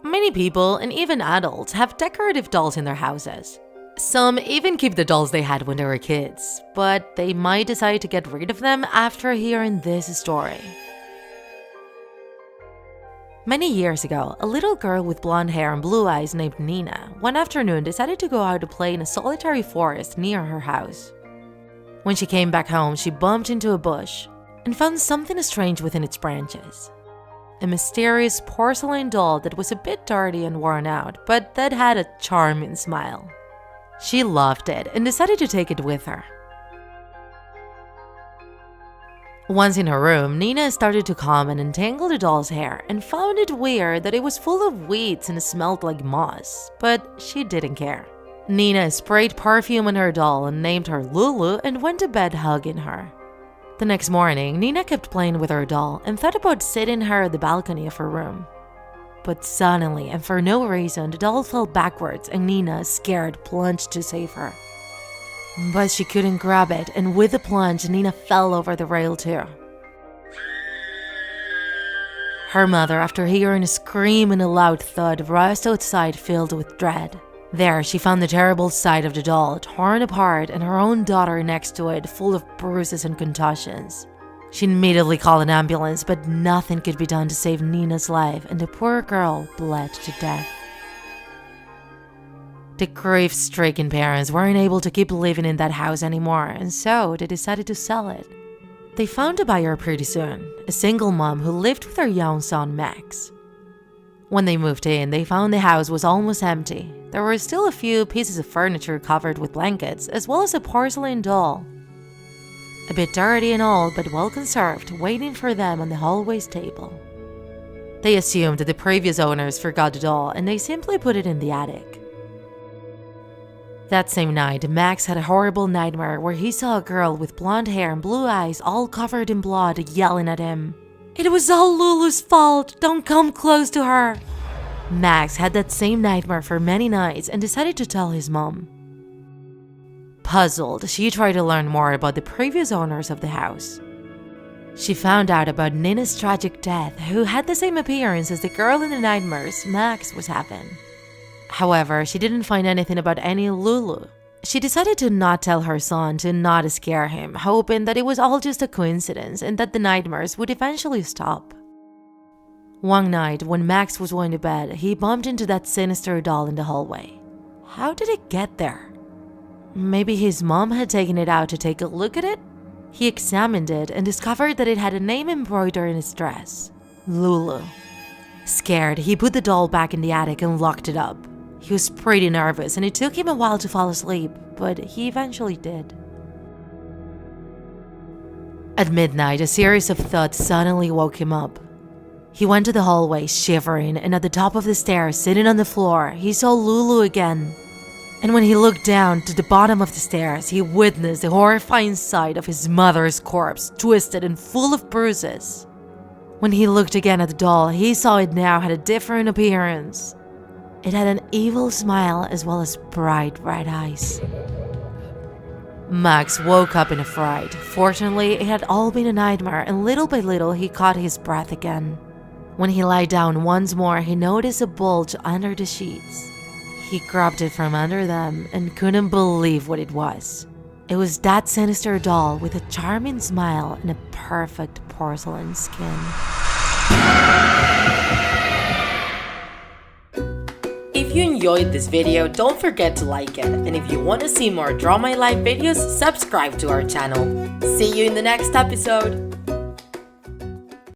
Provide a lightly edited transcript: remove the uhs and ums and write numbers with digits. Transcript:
Many people, and even adults, have decorative dolls in their houses. Some even keep the dolls they had when they were kids, but they might decide to get rid of them after hearing this story. Many years ago, a little girl with blonde hair and blue eyes named Nina one afternoon decided to go out to play in a solitary forest near her house. When she came back home, she bumped into a bush and found something strange within its branches. A mysterious porcelain doll that was a bit dirty and worn out, but that had a charming smile. She loved it and decided to take it with her. Once in her room, Nina started to comb and untangle the doll's hair and found it weird that it was full of weeds and smelled like moss, but she didn't care. Nina sprayed perfume on her doll and named her Lulu and went to bed hugging her. The next morning, Nina kept playing with her doll and thought about sitting her at the balcony of her room. But suddenly, and for no reason, the doll fell backwards and Nina, scared, plunged to save her. But she couldn't grab it, and with the plunge, Nina fell over the rail too. Her mother, after hearing a scream and a loud thud, rushed outside filled with dread. There, she found the terrible sight of the doll, torn apart, and her own daughter next to it, full of bruises and contusions. She immediately called an ambulance, but nothing could be done to save Nina's life, and the poor girl bled to death. The grief-stricken parents weren't able to keep living in that house anymore, and so they decided to sell it. They found a buyer pretty soon, a single mom who lived with her young son Max. When they moved in, they found the house was almost empty. There were still a few pieces of furniture covered with blankets, as well as a porcelain doll. A bit dirty and old, but well conserved, waiting for them on the hallway's table. They assumed that the previous owners forgot the doll, and they simply put it in the attic. That same night, Max had a horrible nightmare where he saw a girl with blonde hair and blue eyes all covered in blood yelling at him, "It was all Lulu's fault! Don't come close to her!" Max had that same nightmare for many nights and decided to tell his mom. Puzzled, she tried to learn more about the previous owners of the house. She found out about Nina's tragic death, who had the same appearance as the girl in the nightmares Max was having. However, she didn't find anything about any Lulu. She decided to not tell her son to not scare him, hoping that it was all just a coincidence and that the nightmares would eventually stop. One night, when Max was going to bed, he bumped into that sinister doll in the hallway. How did it get there? Maybe his mom had taken it out to take a look at it? He examined it and discovered that it had a name embroidered in its dress: Lulu. Scared, he put the doll back in the attic and locked it up. He was pretty nervous and it took him a while to fall asleep, but he eventually did. At midnight, a series of thuds suddenly woke him up. He went to the hallway shivering, and at the top of the stairs, sitting on the floor, he saw Lulu again. And when he looked down to the bottom of the stairs, he witnessed the horrifying sight of his mother's corpse, twisted and full of bruises. When he looked again at the doll, he saw it now had a different appearance. It had an evil smile as well as bright red eyes. Max woke up in a fright. Fortunately, it had all been a nightmare, and little by little he caught his breath again. When he lay down once more, he noticed a bulge under the sheets. He grabbed it from under them and couldn't believe what it was. It was that sinister doll with a charming smile and a perfect porcelain skin. If you enjoyed this video, don't forget to like it. And if you want to see more Draw My Life videos, subscribe to our channel. See you in the next episode!